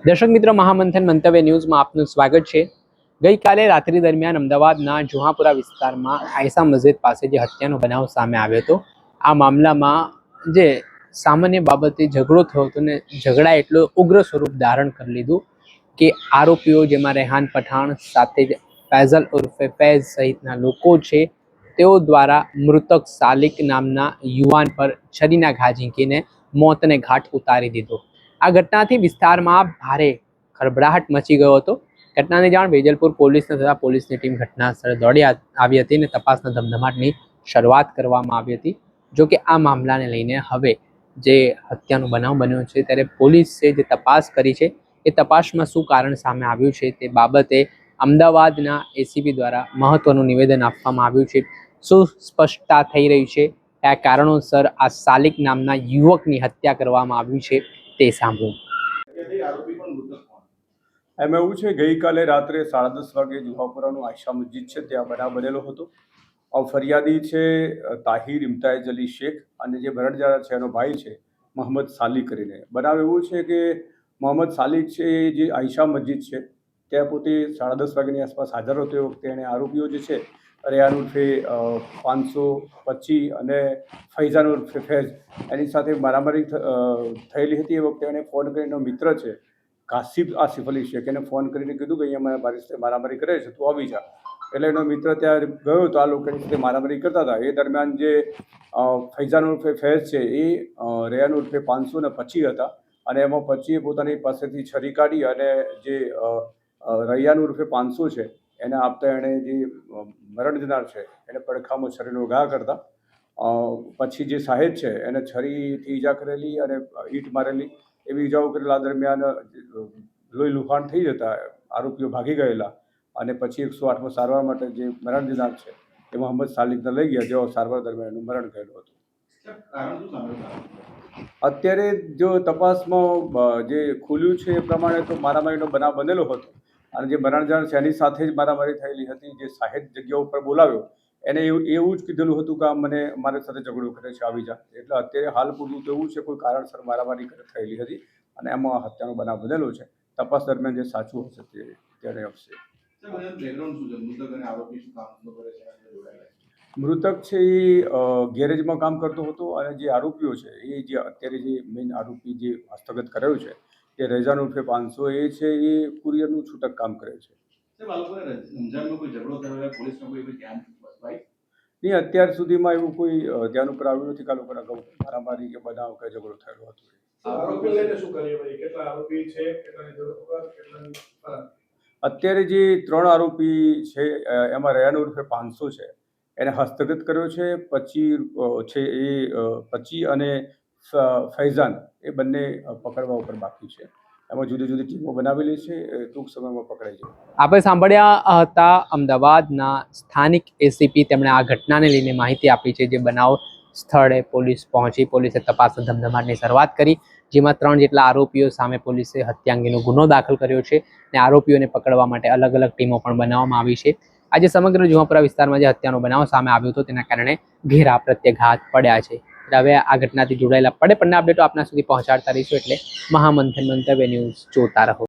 દર્શક મિત્રો, મહામંથન મંતવ્ય ન્યૂઝમાં આપનું સ્વાગત છે। ગઈકાલે રાત્રિ દરમિયાન અમદાવાદના જુહાપુરા વિસ્તારમાં આયશા મસ્જિદ પાસે જે હત્યાનો બનાવ સામે આવ્યો હતો, આ મામલામાં જે સામાન્ય બાબતે ઝઘડો થયો હતો ને ઝઘડા એટલો ઉગ્ર સ્વરૂપ ધારણ કરી લીધું કે આરોપીઓ જેમાં રેહાન પઠાણ સાથે જ ફૈઝલ ઉર્ફે ફૈઝ સહિતના લોકો છે તેઓ દ્વારા મૃતક સાલિક નામના યુવાન પર છરીના ઘા ઝીંકીને મોતને ઘાટ ઉતારી દીધો। આ ઘટનાથી વિસ્તારમાં ભારે ખળભળાટ મચી ગયો હતો। ઘટનાની જાણ વેજલપુર પોલીસને થતાં પોલીસની ટીમ ઘટના સ્થળે દોડી આવી હતી અને તપાસના ધમધમાટની શરૂઆત કરવામાં આવી હતી। જો કે આ મામલાને લઈને હવે જે હત્યાનો બનાવ બન્યો છે ત્યારે પોલીસે જે તપાસ કરી છે એ તપાસમાં શું કારણ સામે આવ્યું છે તે બાબતે અમદાવાદના એસીપી દ્વારા મહત્વનું નિવેદન આપવામાં આવ્યું છે। શું સ્પષ્ટતા થઈ રહી છે, કયા કારણોસર આ સાલિક નામના યુવકની હત્યા કરવામાં આવી છે તે સાંભળો। એમાં એવું છે, ગઈકાલે રાત્રે 10:30 વાગે જુહાપુરાનું આયશા મસ્જિદ છે ત્યાં બનાવ બનેલો હતો। ફરિયાદી છે તાહિર ઇમ્તાજ અલી શેખ અને જે મરણજનાર છે એનો ભાઈ છે મોહમ્મદ સાલિક કરીને। બનાવ એવું છે કે મોહમ્મદ સાલિક છે એ જે આયશા મસ્જિદ છે ત્યાં પોતે 10:30 વાગ્યાની આસપાસ હાજર હતો। એ વખતે એણે આરોપીઓ જે છે રેહાન ઉર્ફે 525 અને ફૈઝાન ઉર્ફે ફૈઝ એની સાથે મારામારી થયેલી હતી। એ વખતે એણે ફોન કરીને મિત્ર છે કાસિફ આસિફ અલી શેખ એને ફોન કરીને કીધું કે અહીંયા મારી સાથે મારામારી કરે છે, તું આવી જા। એટલે એનો મિત્ર ત્યાં ગયો તો આ લોકોની સાથે મારામારી કરતા હતા। એ દરમિયાન જે ફૈઝાન ઉર્ફે ફૈઝ છે એ રેહાન ઉર્ફે 525 હતા અને એમાં 25 પોતાની પાસેથી છરી કાઢી અને જે રૈયાન ઉર્ફે 500 છે એને આપતા એણે જે મરણ જનાર છે એને પડખામાં છરીનો ઘા કરતા પછી જે સાહેબ છે એને છરીથી ઈજા કરેલી અને ઈંટ મારેલી એવી ઈજાઓ કરેલા। દરમિયાન લોહી લુહાણ થઈ જતા આરોપીઓ ભાગી ગયેલા અને પછી 108માં સારવાર માટે જે મરણ જનાર છે એ મોહમ્મદ સાલિકને લઈ ગયા, જેઓ સારવાર દરમિયાન એનું મરણ થયેલું હતું। અત્યારે જો તપાસમાં જે ખુલ્યું છે એ પ્રમાણે તો મારામારીનો બનાવ બનેલો હતો અને જે મરણ જનાર છે એની સાથે જ મારામારી થયેલી હતી। જે સાહેબ જગ્યા ઉપર બોલાવ્યો એને એવું જ કીધેલું હતું કે મને મારી સાથે ઝઘડો કરે છે, આવી જા। એટલે અત્યારે હાલ પૂરતું તો એવું છે કોઈ કારણસર મારામારી થયેલી હતી અને એમાં હત્યાનો બનાવ બનેલો છે। તપાસ દરમિયાન જે સાચું હશે તે ત્યારે આવશે। મૃતક છે એ ગેરેજમાં કામ કરતો હતો અને જે આરોપીઓ છે એ જે અત્યારે જે મેઇન આરોપી જે હસ્તગત કરેલો છે તે રેહાન ઉર્ફે 500 એ છે એ કુરિયરનું છૂટક કામ કરે છે। નહીં, અત્યાર સુધીમાં એવું કોઈ ધ્યાન ઉપર આવ્યું નથી કે આ લોકોના અગાઉ મારામારી કે બનાવ કે ઝઘડો થયેલો હતો। અત્યારે જે 3 આરોપી છે એમાં રેહાન ઉર્ફે 500 છે એને હસ્તગત કર્યો છે। 25 છે એ 25 અને ફૈઝાન એ બંને પકડવા ઉપર બાકી છે। એમાં જુદી જુદી ટીમો બનાવેલી છે, ટૂંક સમયમાં પકડાઈ જાય। આપણે સાંભળ્યા હતા અમદાવાદના સ્થાનિક એસીપી, તેમણે આ ઘટનાને લઈને માહિતી આપી છે। જે બનાવ સ્થળે પોલીસ પહોંચી, પોલીસે તપાસના ધમધમાટની શરૂઆત કરી, જેમાં 3 જેટલા આરોપીઓ સામે પોલીસે હત્યા અંગેનો ગુનો દાખલ કર્યો છે અને આરોપીઓને પકડવા માટે અલગ અલગ ટીમો પણ બનાવવામાં આવી છે। આજે સમગ્ર જુહાપુરા વિસ્તારમાં જે હત્યાનો બનાવ સામે આવ્યો હતો તેના કારણે ઘેરા પ્રત્યાઘાત પડ્યા છે। હવે આ ઘટનાથી જોડાયેલા પડે અપડેટો આપના સુધી પહોંચાડતા રહીશું, એટલે મહામંથન મંતવ્ય ન્યૂઝ જોતા રહો।